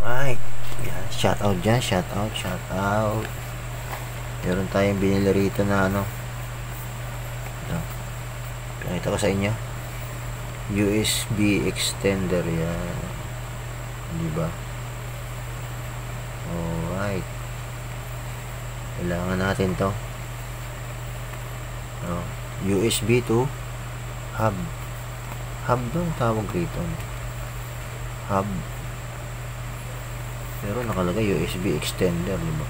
Alright. Yan. Shout out dyan. Shout out. Shout out. Meron tayong binili rito na ano. Pakita ko sa inyo. USB extender yan. Diba? Alright. Kailangan natin to. USB to hub. Hub daw tawag rito. Hub. Pero nakalagay USB extender, diba?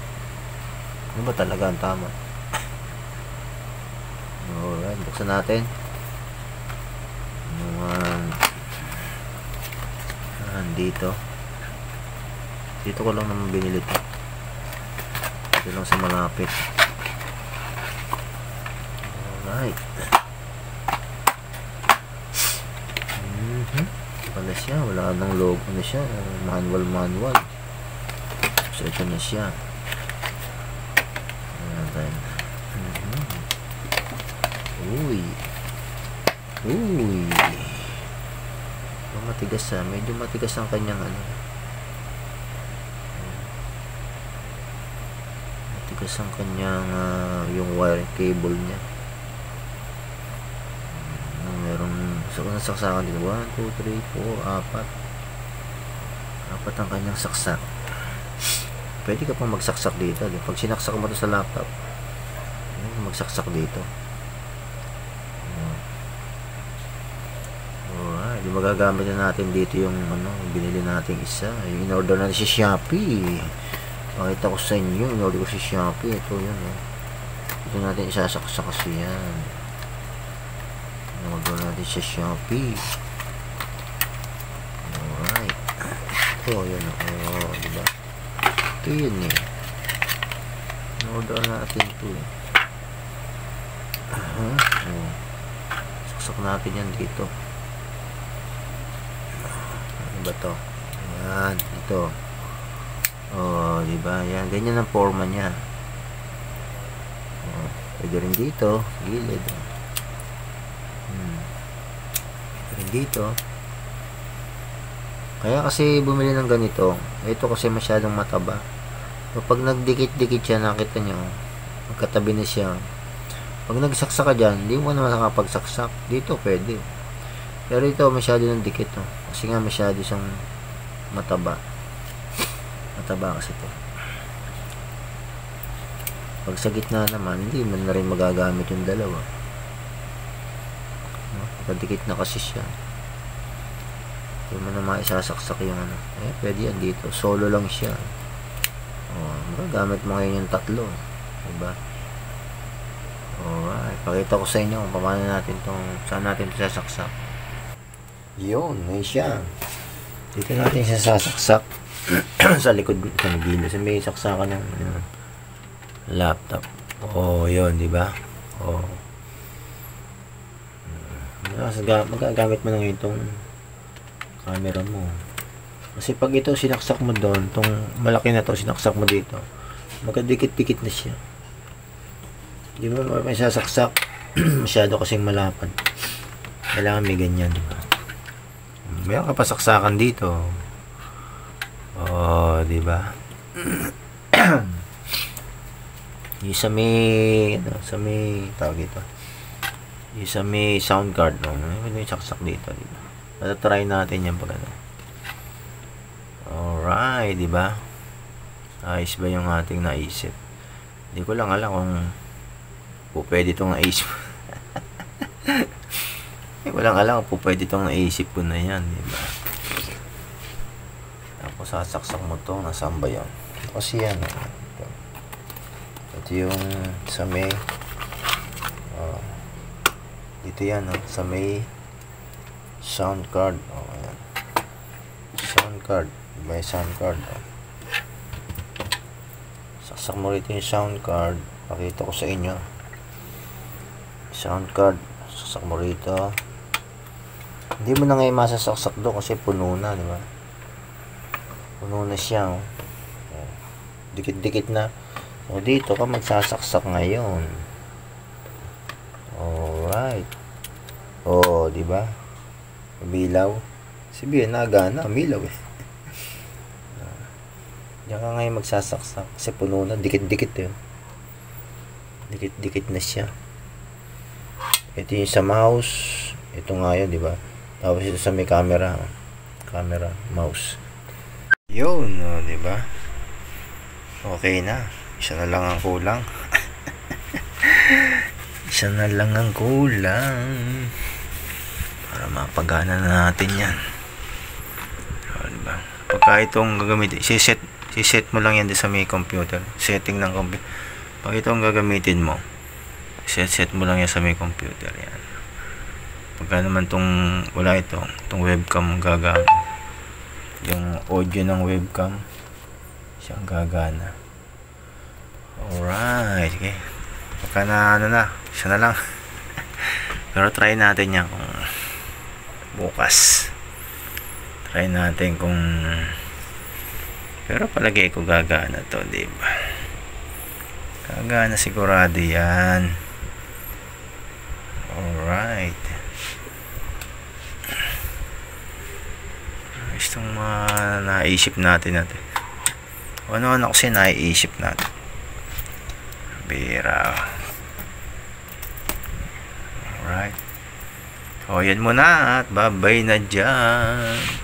Ano ba talaga ang tama? Alright, buksan natin. Dito. Dito ko lang naman binili ito. Dito lang sa malapit. Alright. Pala siya. Wala nang logo na siya. Manual. So, ito na siya. Ayan. Uy. Matigas medyo matigas ang kanyang ano. Matigas ang kanyang yung wire cable niya. Merong saksakan dito. 1, 2, 3, 4, 4. Apat ang kanyang saksak. Pwede ka pang magsaksak dito. Pag sinaksak mo ito sa laptop, magsaksak dito. Di magagamit na natin dito yung ano, binili natin isa. Yung in-order natin si Shopee. Pakita ko sa inyo, in-order ko si Shopee. Ito yun. Ito natin isasaksak kasi yan. In-order natin si Shopee. Alright. Ito, yun. Diba? Ito yun in-order natin ito saksak natin yan dito. Ba to? Ayan, ito. Diba? Ayan, ganyan ang forma niya. Pwede rin dito, gilid. Pwede rin dito. Kaya kasi bumili ng ganito. Ito kasi masyadong mataba. Pag nagdikit-dikit siya, nakita nyo, magkatabi na siya. Pag nagsaksak ka dyan, hindi mo naman nakapagsaksak. Dito, pwede. Pero ito, masyado ng dikit. Kasi nga masyado siyang mataba. Mataba kasi ito. Pag sa gitna naman, hindi man na rin magagamit yung dalawa. Pagdikit na kasi siya. Hindi mo na maisasaksak yung ano. Pwede yan dito. Solo lang siya. Magagamit mo ngayon yung tatlo. Diba? Alright. Pakita ko sa inyo kung paano natin saan natin ito sasaksak. Yun, may siya. Dito natin siya sasaksak sa likod ng gilid. Kasi may saksakan ng laptop. Yun, di ba? Magagamit mo lang itong camera mo. Kasi pag ito sinaksak mo doon, itong malaki na to sinaksak mo dito, magkadikit-dikit na siya. Di ba may sasaksak? Masyado kasing malapad. Kailangan may ganyan, di ba? May kapasaksakan dito. Di ba? Yung sa may tawag ito. Yung sa may sound card, may saksak dito, di ba? Try natin yan pag ano. Alright, di ba? Ayos ba yung ating naisip? Hindi ko lang alam kung pwede itong naisip. Walang alam kung pwede itong naisip ko na yan, diba? Tapos sasaksak mo ito, nasaan ba yan? Kasi yan, ito yung sa may dito yan, sa may sound card. Ayan. Sound card, may sound card. Saksak mo rito yung sound card. Pakita ko sa inyo. Sound card, saksak mo rito. Hindi mo na ngayon masasaksak doon kasi puno na, di ba? Puno na siya. Dikit-dikit na. O dito ka magsasaksak ngayon. Alright. Di ba? Milaw. Sabihin, nagana, milaw eh. Diyan ka ngayon magsasaksak kasi puno na, dikit-dikit yun. Dikit-dikit na siya. Ito yung sa mouse. Ito nga yun, di ba? Tapos ito sa may camera. Camera, mouse. Yun, no, di ba? Okay na. Isa na lang ang kulang. Isa na lang ang kulang. Para mapagana na natin yan. O, diba? Pagka itong gagamitin, siset mo lang yan sa may computer. Setting ng computer. Pag itong gagamitin mo, set mo lang yan sa may computer. Yan. Pagka naman wala itong webcam gagamit. Yung audio ng webcam, siyang gagana. Alright. Okay. Pagka isa na lang. Pero try natin yan kung bukas. Try natin kung pero palagay ko gagana to, diba? Gagana sigurado yan. Alright. Itong naisip natin. Ano kasi naiisip natin. Bira. Alright. So, yan muna at bye-bye na dyan.